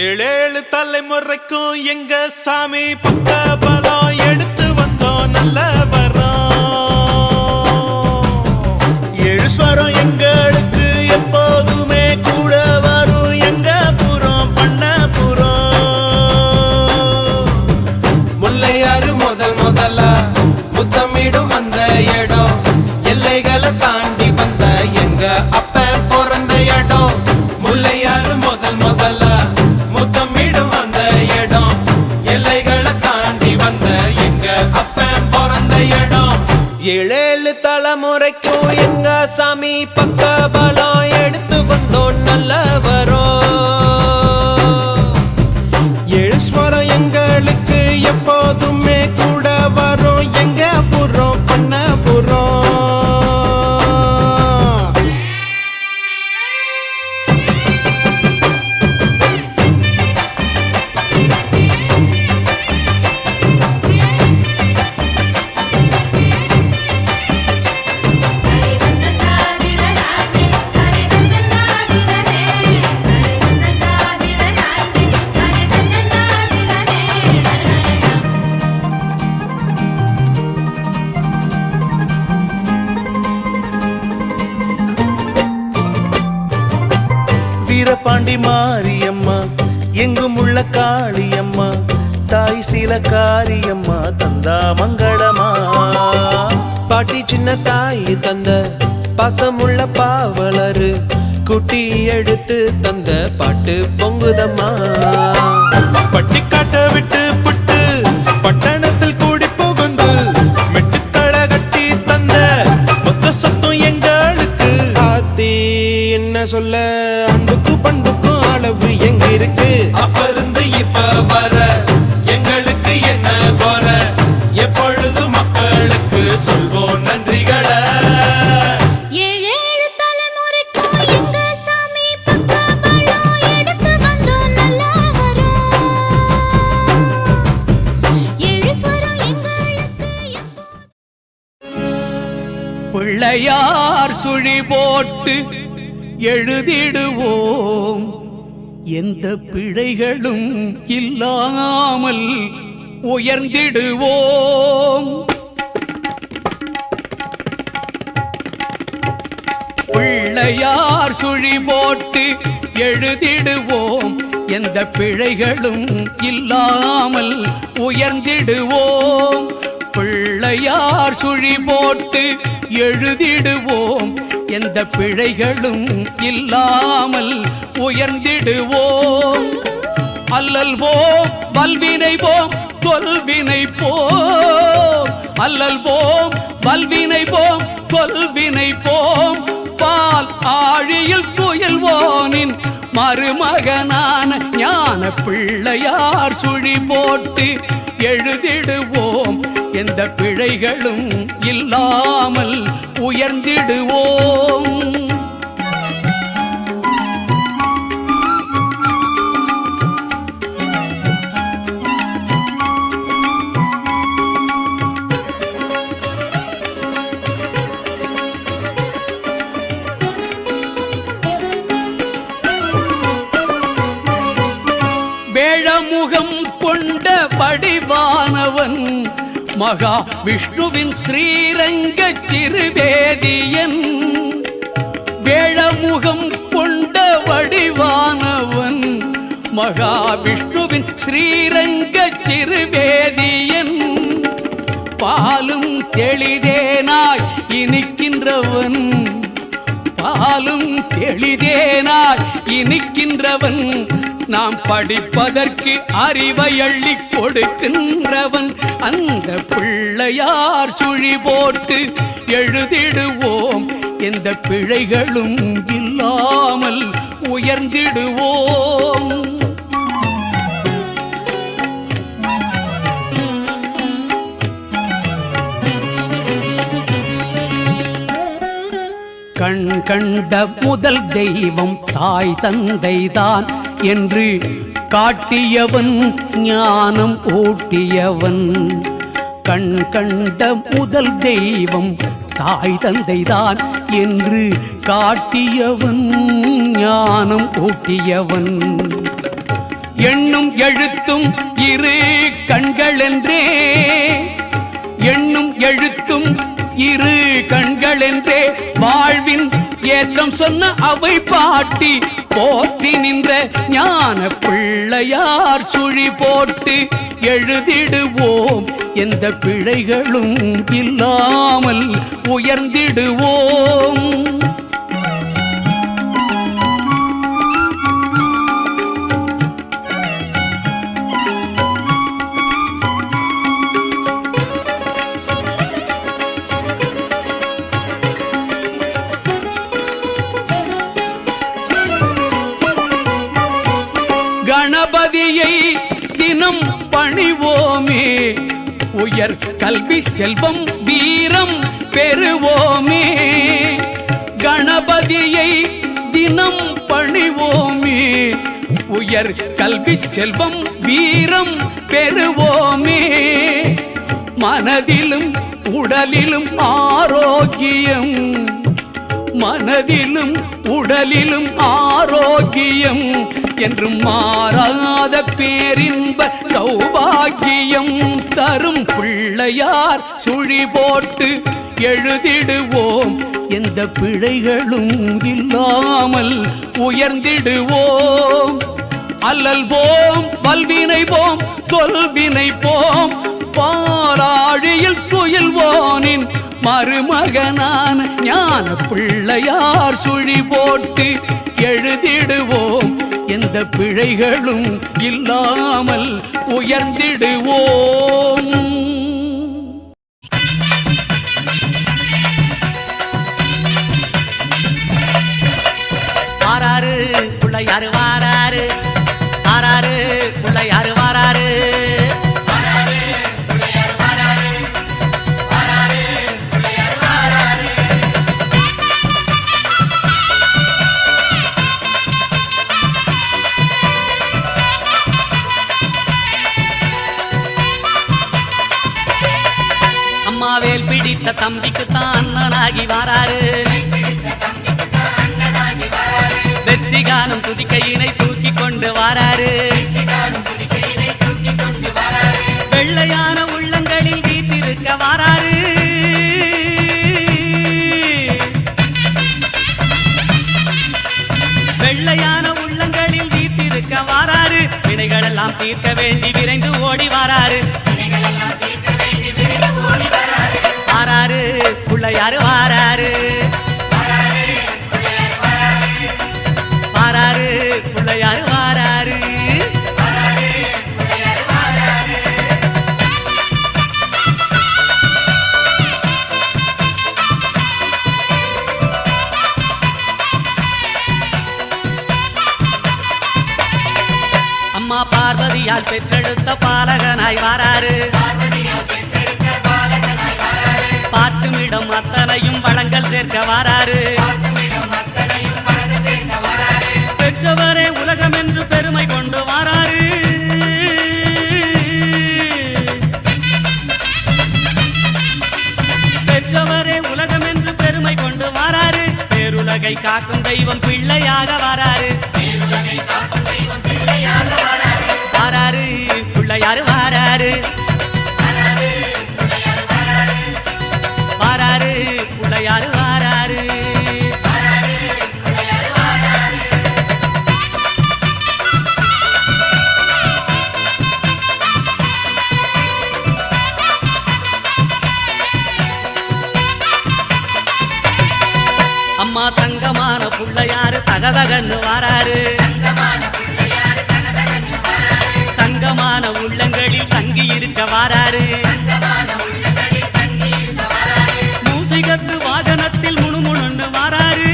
ஏழேழு தலைமுறைக்கும் எங்க சாமி பக்க பலம் எடுத்து வந்தோம் நல்ல வரோம். ஏழு ஸ்வரம் எங்களுக்கு எப்போதுமே கூட வரும் எங்க புறம் பண்ணபுரம். முல்லையாறு முதலா முத்தமிடும் அந்த இடம் எல்லைகளை தாண்டி வந்த எங்க அப்ப பிறந்த இடம். முல்லையாறு முதலா முத்தமிடும் அந்த இடம் எல்லைகளை தாண்டி வந்த எங்க அப்ப பிறந்த இடம். ஏழேழு தலைமுறைக்கும் எங்க சாமி பக்க பலம் எடுத்து வந்தோம் நல்ல வரோம். ஏழு ஸ்வரம் எங்களுக்கு எப்போதுமே கூட வரும் எங்க புறம் பண்ணபுரம். வீரபாண்டி மாரியம்மா எங்கும் உள்ள காளியம்மா தாய் சீல காரியம்மா தந்தா மங்களமா. பாட்டி சின்ன தாய் தந்த பாசமுள்ள பாவலரு குட்டி எடுத்து தந்த பாட்டு பொங்குதம்மா. பட்டிக்காட்ட விட்டு புட்டு பட்டணத்தில் கூடி புகுந்து மெட்டுக்கள கட்டி தந்த மொத்த சொத்தும் எங்களுக்கு. ஆத்தி என்ன சொல்ல அன்புக்கு பண்புக்கும் அளவு எங்க இருக்கு. அப்ப இருந்து இப்ப வர எங்களுக்கு என்ன குற எப்பொழுது மக்களுக்கு சொல்வோம் நன்றிகளை. ஏழேழு தலைமுறைக்கும் எங்க சாமி பக்க பலம் எடுத்து வந்தோம் நல்ல வரோம். ஏழு ஸ்வரம் எங்களுக்கு பிள்ளையார் சுழி போட்டு எழுதிடுவோம் எந்த பிழைகளும் இல்லாமல் உயர்ந்திடுவோம். பிள்ளையார் சுழி போட்டு எழுதிடுவோம் எந்த பிழைகளும் இல்லாமல் உயர்ந்திடுவோம். பிள்ளையார் சுழி போட்டு எழுதிடுவோம் எந்த பிழைகளும் இல்லாமல் உயர்ந்திடுவோம். அல்லல் போம் வல்வினை போம் தொல்வினை போம். அல்லல் போம் வல்வினை போம் தொல்வினை போம். பால் ஆழியில் துயில்வோனின் மருமகனான ஞான பிள்ளையார் சுழி போட்டு எழுதிடுவோம் எந்த பிழைகளும் இல்லாமல் உயர்ந்திடுவோம். வேழமுகம் கொண்ட வடிவானவன் மகா விஷ்ணுவின் ஸ்ரீரங்க சிறுவேதியன். வேழமுகம் கொண்ட வடிவானவன் மகா விஷ்ணுவின் ஸ்ரீரங்க சிறுவேதியன். பாலும் தெளிதேனாய் இனிக்கின்றவன் பாலும் தெளிதேனாய் இனிக்கின்றவன். நாம் படிப்பதற்கு அறிவை அள்ளி கொடுக்கின்றவன். அந்த பிள்ளையார் சுழி போட்டு எழுதிடுவோம் எந்த பிழைகளும் இல்லாமல் உயர்ந்திடுவோம். கண் கண்ட முதல் தெய்வம் தாய் தந்தைதான் என்று காட்டியவன் ஞானம் ஊட்டியவன். கண் கண்ட முதல் தெய்வம் தாய் தந்தைதான் என்று காட்டியவன் ஞானம் ஊட்டியவன். எண்ணும் எழுத்தும் இரு கண்களென்றே எண்ணும் எழுத்தும் இரு கண்களென்றே வாழ்வின் ஏற்றம் சொன்ன அவை பாட்டி போற்றி நின்ற ஞான பிள்ளையார் சுழி போட்டு எழுதிடுவோம் எந்த பிழைகளும் இல்லாமல் உயர்ந்திடுவோம். கணபதியை தினம் பணிவோமே உயர் கல்வி செல்வம் வீரம் பெறுவோமே. கணபதியை தினம் பணிவோமே உயர் கல்வி செல்வம் வீரம் பெறுவோமே. மனதிலும் உடலிலும் ஆரோக்கியம் மனதிலும் உடலிலும் ஆரோக்கியம் என்றும் மாறாத பேரின்ப சௌபாகியம் தரும் பிள்ளையார் சுழி போட்டு எழுதிடுவோம் எந்த பிழைகளும் இல்லாமல் உயர்ந்திடுவோம். அல்லல் போம் வல்வினை போம் தொல்வினை போம் பாராழியில் துயில்வோனின் மருமகனான ஞான பிள்ளையார் சுழி போட்டு எழுதிடுவோம் எந்த பிழைகளும் இல்லாமல் உயர்ந்திடுவோம். வாராரு பிள்ளையாரு வாராரு வாராரு பிள்ளையாரு வாராரு அம்மாவேல் பிடித்த தம்பிக்கு தான் அண்ணனாகி வாராரு. வெற்றி காணும் துதிக்கையினை தூக்கி கொண்டு வாராரு. வெள்ளையான உள்ளங்களில் வீட்டிருக்க வாராரு. வெள்ளையான உள்ளங்களில் வீட்டிருக்க வாராரு. வினைகளெல்லாம் தீர்க்க வேண்டி விரைந்து ஓடி வாராரு. வாராரு பிள்ளையாரு வாராரு வாராரு பிள்ளையாரு வாராரு. அம்மா பார்வதியால் பெற்றெடுத்த பாலகனாய் வாராரு. பார்த்துமிடம் அத்தனையும் வளங்கள் சேர்க்க வாராரு. பெற்றவரே உலகம் என்று பெருமை கொண்டு வாராரு. பெற்றவரே உலகம் என்று பெருமை கொண்டு வாராரு. பேருலகை காக்கும் தெய்வம் பிள்ளையாக வாராரு. வாராரு பிள்ளையாரு வாராரு வாராரு பிள்ளையாரு வாராரு. அம்மா தங்கமான பிள்ளையாரு தகதகன்னு வாராரு. தங்கமான உள்ளங்களில் தங்கி இருக்க வாராரு. மூசிகத்து வாகனத்தில் முணுமுணுன்னு வாராரு.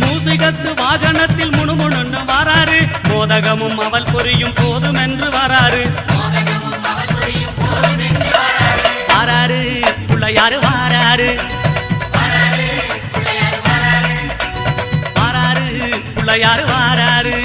மூசிகத்து வாகனத்தில் முணுமுணுன்னு வாராரு. மோதகமும் அவள் புரியும் போதும் என்று வாராரு. வாராரு பிள்ளையாரு வாராரு வாராரு பிள்ளையாரு வாராரு.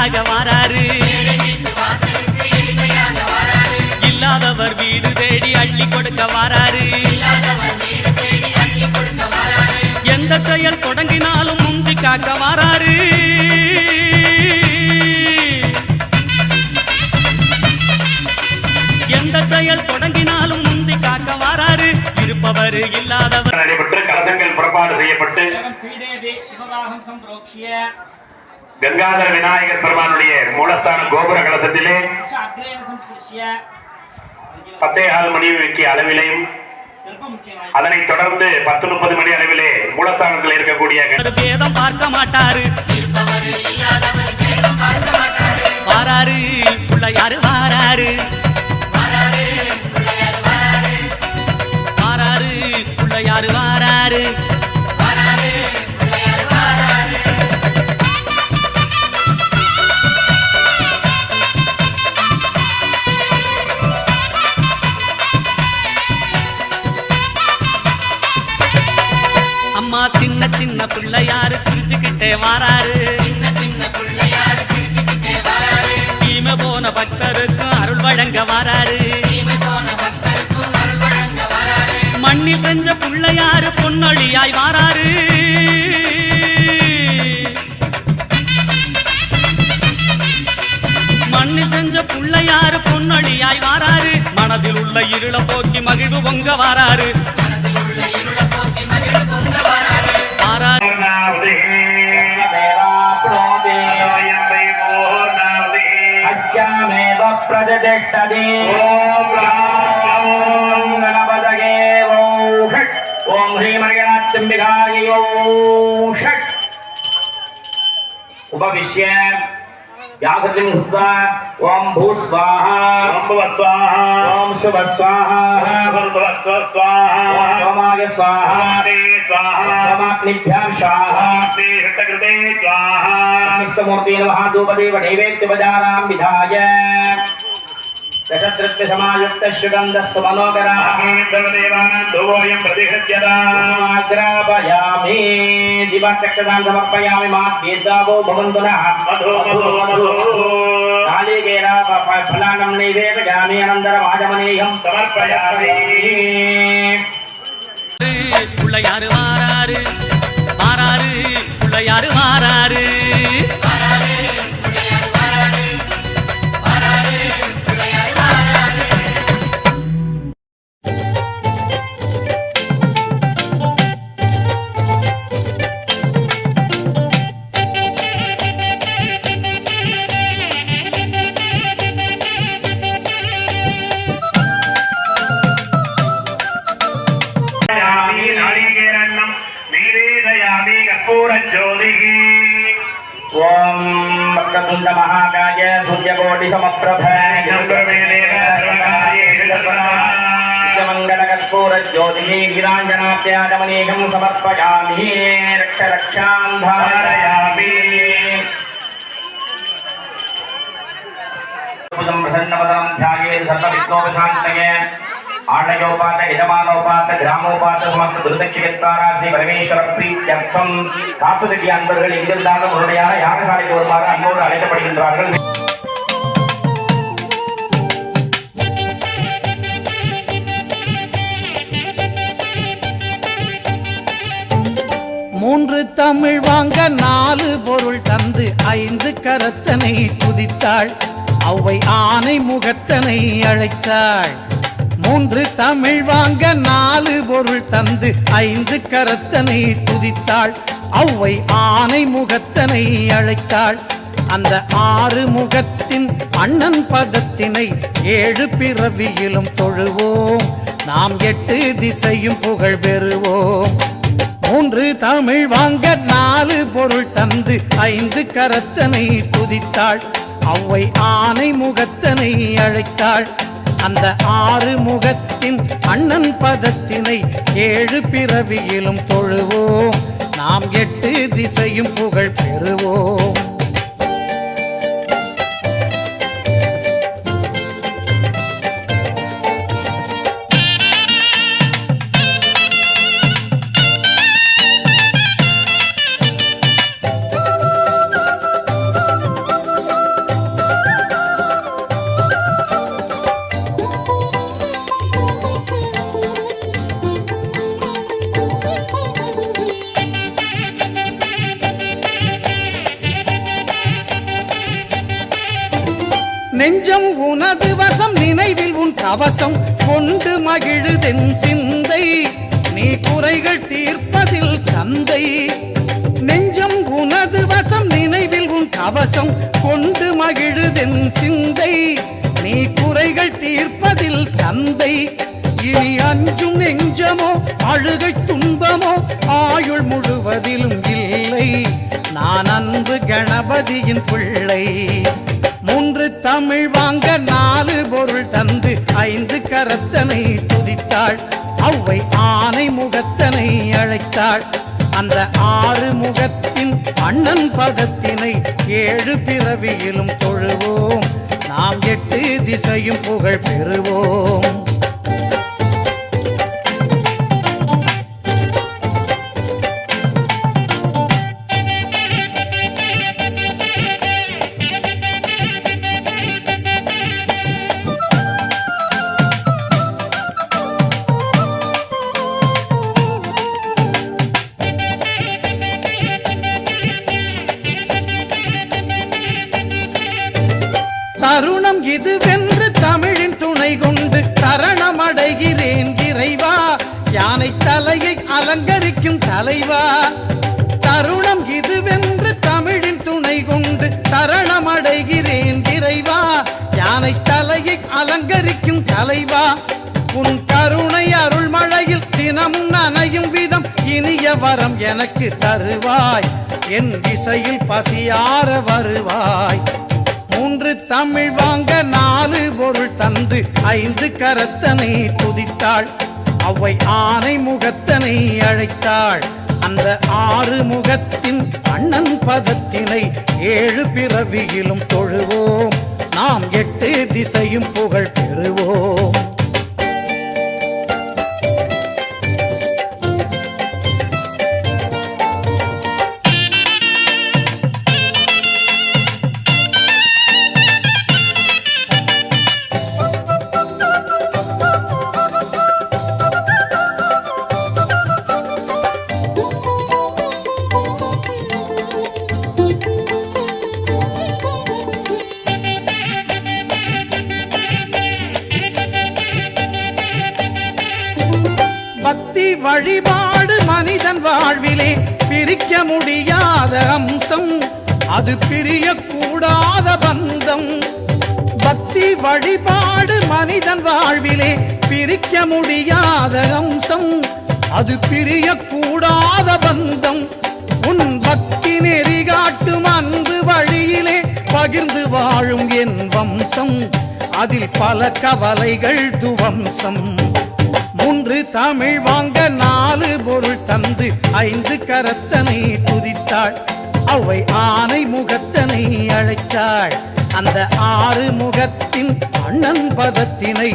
எளிமையாக வாராரு இல்லாதவர் வீடு தேடி அள்ளி கொடுக்க வாராரு எந்த செயல் தொடங்கினாலும் முந்தி காக்க வாராரு எந்த செயல் தொடங்கினாலும் முந்தி காக்க வாராரு இருப்பவர் இல்லாதவர் நடைபெற்று கலசங்கள் புறப்பாடு செய்யப்பட்டு கங்காதர விநாயகர் பெருமானுடைய மூலஸ்தான கோபுர கலசத்திலே 10:15 மணிக்கு அளவிலேயும் அதனைத் தொடர்ந்து 10:30 மணி அளவிலே மூலஸ்தானத்தில் இருக்கக்கூடிய பேதம் பார்க்க மாட்டாரு வாராரு பிள்ளையாரு வாராரு வாராரு பிள்ளையாரு வாராரு அம்மா சின்ன சின்ன பிள்ளையாரு சிரிச்சுக்கிட்டே வாராரு சீமை போன பக்தருக்கும் அருள் வழங்க வாராரு மண்ணில் செஞ்ச பிள்ளையாரு பொன்னொழியாய் வாராரு மண்ணில் செஞ்ச பிள்ளையாரு பொன்னொழியாய் வாராரு மனதில் உள்ள இருள போக்கி மகிழ்வு பொங்க வாராரு பிரஜதிஷ்டதி ஓம் கணபதயே ஓம் ஷட் ஓம் ஸ்ரீமரிகநாச்சிம்பிகாயை ஓம் ஷட் உபவிஷ்ய யாகத்தின் ஹுத்வா ஓம் பூத் ஸ்வாஹா ஓம் புவ ஸ்வாஹா ஓம் சுவ ஸ்வாஹா ஓம் புவ ஸ்வாஹா ஓம் சோமாய ஸ்வாஹா ஸ்வாஹா சமாக்னிभ्यां स्वाहा ஹிருதகிருதே ஸ்வாஹா நிஷ்டமூர்த்தி நமः தூபதேவ நைவேத்யபஜாராம் விதாய दशद्रव्य समायुक्त सुगंध सुमनोकराः देवानां धूपोऽयं प्रतिहृत्यदाग्रापयामि दिवाचक्षतां समर्पयामि माद्येदावो भवन्तु नः मधु नालिकेरा फलानं नैवेदयामि अनन्तरम् आचमनीयं समर्पयामि பிள்ளையாரு வாராரு வாராரு பிள்ளையாரு வாராரு ओम वक्रतुंड महाकाय सूर्यकोटि समप्रभ मंगलकर्पूर ज्योतिः गिराञ्जनात्यागमनीयं समर्पयामि रक्ष रक्षां धारयामि प्रसन्नवदनं ध्यायेत् सर्वविघ्नोपशान्तये आलयोपात यजमानोपात ग्रामोपात समस्त दुर्दक्षिणेत्तारा श्री परमेश्वर प्रीत्यर्थम காப்புதட்டி அன்பர்கள் எங்கிருந்தாலும் உடனடியாக யாகசாலைக்கு வருமாறு அன்போடு அழைக்கப்படுகின்றார்கள். மூன்று தமிழ் வாங்க 4 பொருள் தந்து 5 கரத்தனை துதித்தாள் அவ்வை ஆனை முகத்தனை அழைத்தாள். 3 தமிழ் வாங்க 4 பொருள் தந்து 5 கரத்தனை துதித்தாள் அவ்வை ஆனை முகத்தனை அழைத்தாள். அந்த 6 முகத்தின் அண்ணன் பதத்தினை 7 பிறவியிலும் தொழுவோம் நாம் 8 திசையும் புகழ் பெறுவோம். 3 தமிழ் வாங்க 4 பொருள் தந்து 5 கரத்தனை துதித்தாள் அவ்வை ஆனை முகத்தனை அழைத்தாள். அந்த 6 முகத்தின் அண்ணன் பதத்தினை 7 பிறவியிலும் தொழுவோம் நாம் 8 திசையும் புகழ் பெறுவோம். கவசம் கொண்டு மகிழுதென் சிந்தை நீ குறைகள் தீர்ப்பதில் தந்தை நெஞ்சம் உனது வசம் நினைவில் உன் கவசம் கொண்டு மகிழுதென் சிந்தை நீ குறைகள் தீர்ப்பதில் தந்தை இனி அஞ்சும் நெஞ்சமோ அழுகை துன்பமோ ஆயுள் முழுவதிலும் இல்லை நான் அன்பு கணபதியின் பிள்ளை 3 தமிழ் வாங்க 4 பொருள் தந்து 5 கரத்தனை துதித்தாள் அவ்வை ஆனை முகத்தனை அழைத்தாள் அந்த 6 முகத்தின் அண்ணன் பதத்தினை 7 பிறவியிலும் தொழுவோம் நாம் 8 திசையும் புகழ் பெறுவோம் தருணம் இதுவென்று தமிழின் துணை கொண்டு சரணமடைகிறேன் இறைவா யானை தலையை அலங்கரிக்கும் தலைவா தருணம் இதுவென்று தமிழின் துணை கொண்டு சரணமடைகிறேன் இறைவா யானை தலையை அலங்கரிக்கும் தலைவா உன் கருணை அருள்மழையில் தினமும் நனையும் விதம் இனிய வரம் எனக்கு தருவாய் என் இசையில் பசியார வருவாய் 3 தமிழ் வாங்க 4 பொருள் தந்து 5 கரத்தனை துதித்தாள் அவ்வை ஆனை முகத்தனை அழைத்தாள் அந்த 6 முகத்தின் அண்ணன் பதத்தினை 7 பிறவியிலும் தொழுவோம் நாம் 8 திசையும் புகழ் பெறுவோம் பக்தி வழிபாடு மனிதன் வாழ்விலே பிரிக்க முடியாத அம்சம் அது பிரியக்கூடாத பந்தம் பக்தி வழிபாடு மனிதன் வாழ்விலே பிரிக்க முடியாத அம்சம் அது பிரியக்கூடாத பந்தம் உன் பக்தி நெறி காட்டும் அன்பு வழியிலே பகிர்ந்து வாழும் என் வம்சம் அதில் பல கவலைகள் துவம்சம் 3 தமிழ் வாங்க 4 பொருள் தந்து 5 கரத்தனை துதித்தாள் அவ்வை ஆனை முகத்தனை அழைத்தாள் அந்த 6 முகத்தின் அண்ணன் பதத்தினை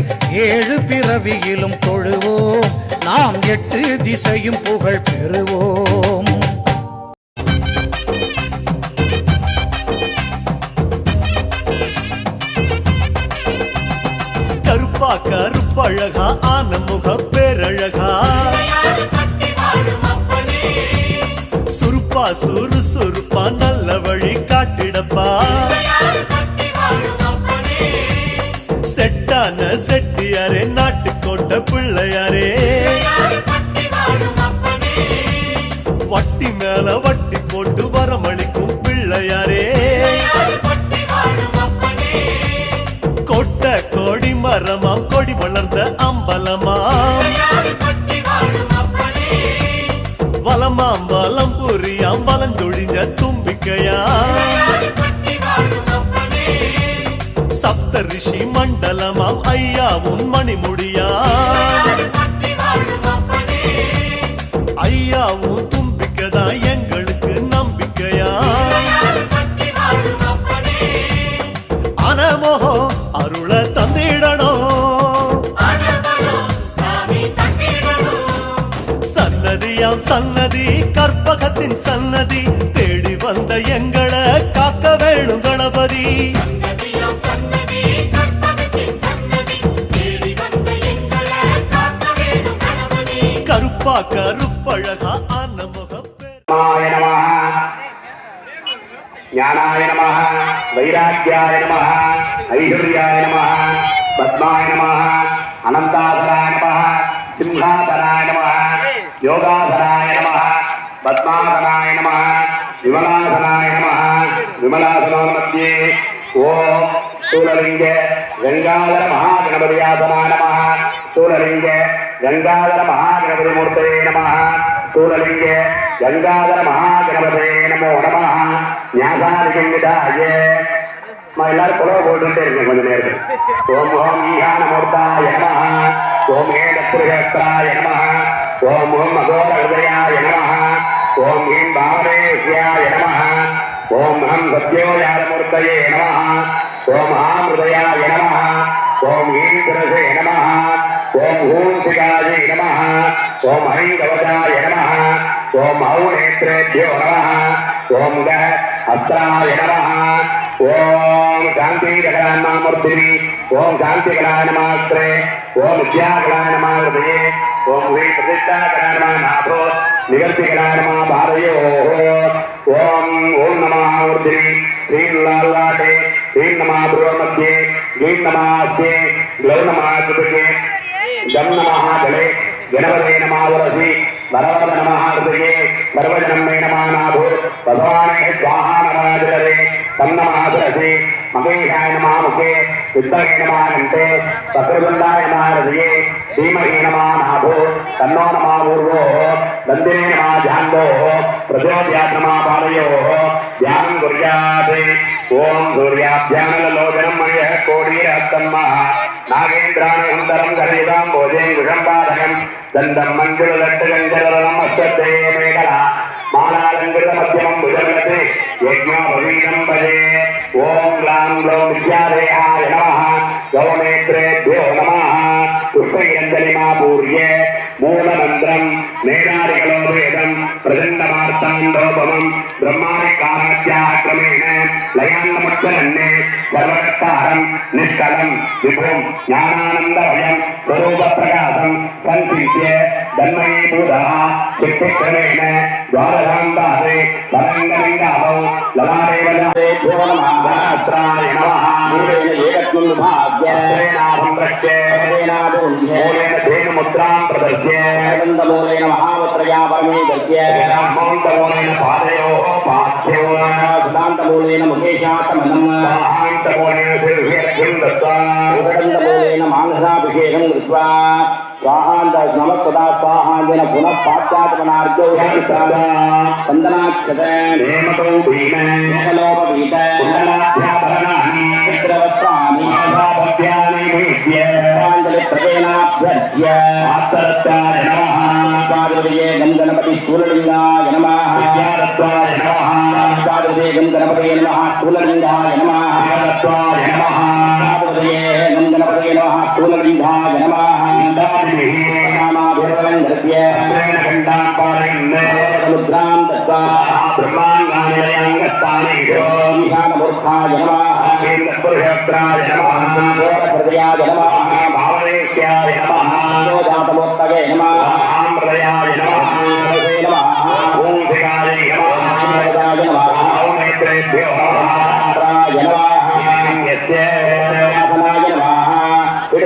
7 பிறவியிலும் தொழுவோம் நாம் 8 திசையும் புகழ் பெறுவோம் கருப்பா கருப்பழகா ஆன முக பேரழகா சுருப்பா சுறுசுறுப்பா நல்ல வழி காட்டிடப்பா செட்டான செட்டியாரே நாட்டுக்கோட்டை பிள்ளையாரே வட்டி மேல வட்டி போட்டு வரமளிக்கும் பிள்ளையாரே கொட்ட கோடி மரமாம் கொடி வளர்ந்த அம்பலமாம் வலமாம் வலம் புரியாம் வலஞ்சொழிஞ்ச தும்பிக்கையா சப்த ரிஷி மண்டலமாம் ஐயா உன் மணிமுடியா ஐயா உன் தும்பிக்கைதான் எங்களுக்கு நம்பிக்கையா அனமோகோ அருள தந்திடணும் சன்னதியாம் சன்னதி கற்பகத்தின் சன்னதி தேடி வந்த எங்களை காக்க வேணும் கணபதி கருப்பா கருப்பழகா ஆன முகப்பே ஞானாய நமः வைராக்கியாய நமः ஐஸ்வர்யாய நமः பத்மாய நமः सिंहासनाय नमः योगासनाय नमः पद्मासनाय नमः विमलासनाय नमः विमलासनो मध्ये ओम स्थूललिंग गंगाधर महागणपतियासनाय नमः स्थूललिंग गंगाधर महागणपति मूर्तये नमः स्थूललिंग गंगाधर महागणपते नमो नमः न्यासादिगंगाय எல்லாரும் குலவை போட்டுட்டே இருக்கேன் கொஞ்ச நேரத்தில் ஓம் ஓம் ஈகான மூர்த்தாய நமः ஓம் ஏடத்ருஹேத்ராய நமः ஓம் ஓம் அகோர ஹிருதயாய நமः ஓம் ஹீம் பாவனேஸ்யாய நமः ஓம் ஹம் சத்யோஜாத மூர்த்தயே நமः ஓம் ஆம் ஹிருதயாய நமः ஓம் ஹீம் துரசே நமः ஓம் ஹூம் சிகாஜே நமः ஓம் ஹைம் கவச்சாய நமः ஓம் ஹௌ நேத்ரேभ्यो நமः ஓம் க அஸ்ராய நமः ओम शांति गणानामूर्तिनि ओम शांति गणानमास्त्रे ओम विद्या गणानमाहृदये ओम वे प्रतिष्ठा गणानमानाथो निगर्ति गणानमा भारयो ओम ओम नमः मूर्तिनि श्रीं लालाटे श्रीं नमः ब्रह्ममध्ये श्रीं नमः अस्ये ग्लौ नमः कृतके गम नमः गले गणपते नमः वरसि वरवद नमः हृदये सर्वजनं मे नमः नाभो भगवाने स्वाहा नमः जगरे तन्नमासरसि महेशाय नमः मुखे विद्महे नमः कंठे शत्रुगन्धाय नमः हृदये धीमहि नमः नाभो तन्नो नमः पूर्वो दन्दिने नमः जान्वो प्रचोदयात् नमः पादयोः ध्यानं कुर्यात् ओम सूर्याभ्यानलोचनं मणिः कोटिरहस्तम्मः नागेन्द्राणहन्तरं गणितां भोजें कुशम्पादकं दन्तं मञ्जुलट्टगञ्जलरम् अष्टद्धे मेखला मालालङ्कृतमध्यमं भुजगते यज्ञोपवीतं भजे ओम ग्लां ग्लौं विद्यादेहाय नमः गौनेत्रेभ्यो नमः पुष्पैरञ्जलिमापूर्य मूलमन्त्रं मेधादिकलोपेदं प्रचण्डमार्ताण्डोपमं ब्रह्मादिकाराध्याक्रमेण लयान्नमुच्चरन्ने सर्वकर्तारं निष्कलं विभुं ज्ञानानन्दमयं स्वरूपप्रकाशं सन्चित्य तन्मयीभूतः चित्तक्रमेण द्वादशान्तासे परङ्गलिङ्गाभौ ललादेवदेभ्यो नमः सहस्राय नमः मूलेन एकत्वं विभाग्येनाभं द्रक्ष्ये मूलेन धेनुमुद्रां प्रदर्श्य आनन्दमूलेन महावत्रया परमेदर्श्य ब्रह्मोन्तमूलेन पादयोः पार्थ्योः सुदान्तमूलेन मुखेशातमनं महान्तमूलेन शिरसिरं दत्त्वा उदकन्दमूलेन मानसाभिषेकं कृत्वा स्वाहान्त नमः सदा स्वाहान्तेन पुनः पाश्चात्मनार्घ्यो वन्दनाक्षत हेमतो भीम हेमलोपवीत कुण्डलाभ्याभरणानि चित्रवस्त्राणि भाभव्यानि भीत्य प्राञ्जलिप्रदेनाभ्यर्च्य आत्तरत्वाय नमः स्वादुर्ये गणपति स्थूललिङ्गाय नमः विद्यारत्वाय नमः स्वादुर्ये गणपतये नमः स्थूललिङ्गाय नमः विद्यारत्वाय नमः स्वादुर्ये गणपतये नमः स्थूललिङ्गाय नमः मुद्रां दत्त्वा ब्रह्माण्डानिलयाङ्गस्थाने ईशानमूर्खाय नमः पुरुषत्राय नमः हृदयाय नमः भावनेश्याय नमः जातमूर्तये नमः हृदयाय नमः नमः ओं शिवाय नमः ओमेत्रेभ्यो नमः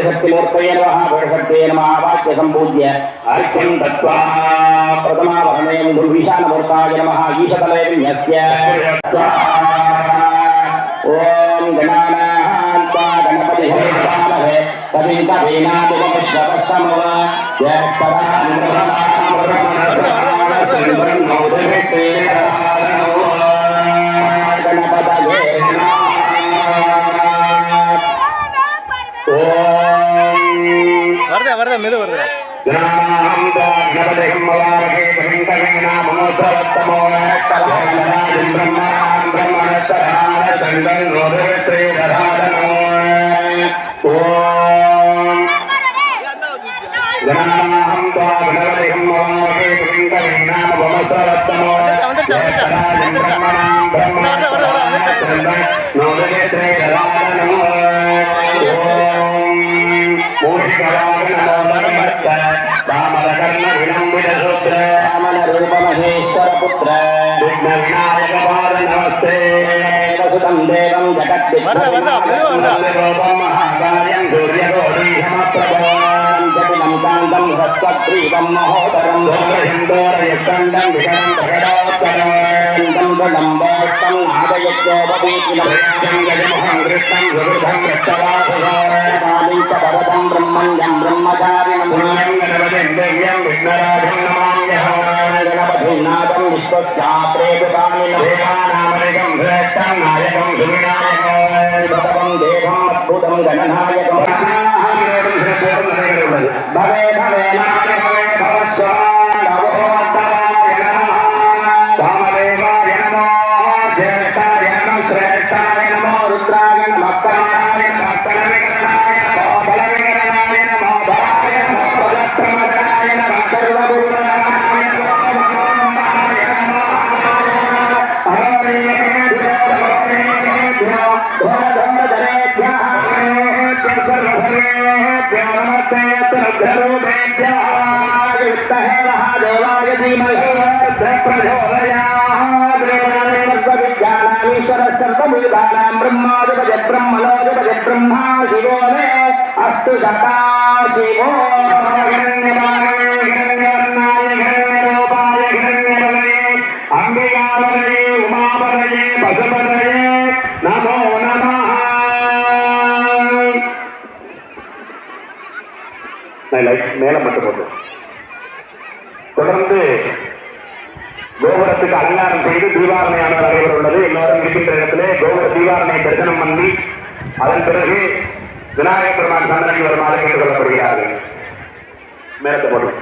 शक्तिमूर्तये नमः भूषक्ते नमः वाक्य संपूज्य अर्घ्यं दत्त्वा प्रथमावरणे दुर्विशानमूर्ताय नमः ईशतले विन्यस्य ओम गणानान्त्वा गणपतिः स्वामहे कविं कवीनामुपविश्वतस्तमव வருதா மெது வருதா महेश्वर पुत्र विघ्न विनायक पाद नमस्ते वसुतं देवं जगद्दिक् महाकार्यं सूर्यकोटि समप्रभं जटिलं कान्तं हृस्वत् ஸ்ரீவம் மகோதரம் ஹிந்தோரயக்கண்டம் விகரம் பிரகடோத்தரம் நம்போஷ்டம் நாதயஜோபதீதிலம் கிருஷ்ணம் விருதம் ரட்சவாசுகாரீச்ச பரதம் பிரம்மண்யம் பிரம்மச்சாரிணம் புண்ணியம் கணபதிம் திவ்யம் விக்னராஜம் நமாம்யஹம் கணபதிநாதம் விஸ்வஸ்யாத்ரேதுதானிலம் தேவாநாமரிகம் சிரேஷ்டம் நாயகம் சுவிநாயகம் பகவம் தேவம் அத்புதம் கணநாயகம் பவே பவே நாய பவே பவஸ்வராய நமோ வாமதேவாய நமோ ஜேஷ்டாய நமோ ஸ்ரேஷ்டாய நமோ ருத்ராய நமோ கரணாய நமோ கரணவிகரணாய நமோ பலவிகரணாய நமோ பலாய நமோ பலப்பிரமதனாய நமோ சர்வகுருவரனாய நமோ மகாய நமோ महादेवाय धीमहि प्रचोदयात् सर्वभूतानां ब्रह्माधिपति ब्रह्मलोकपति ब्रह्मा शिवो मे अस्तु सदा शिवो हिरण्यरूपाय हिरण्यवदने अम्बिकावदने उमावदने पशुपदने नमो नमः மேல மட்டும் போட்டு தொடர்ந்து கோபுரத்துக்கு அலங்காரம் செய்து தீபாரணையான நடைபெற உள்ளது. எல்லோரும் இருக்கின்ற இடத்திலே கோபுர தீபாரணை தரிசனம் பண்ணி அதன் பிறகு விநாயகர் பெருமான் சந்தனங்கள் வருமாறு கேட்டுக் கொள்ளப்படுகிறார்கள். மேலத்தை போட்டு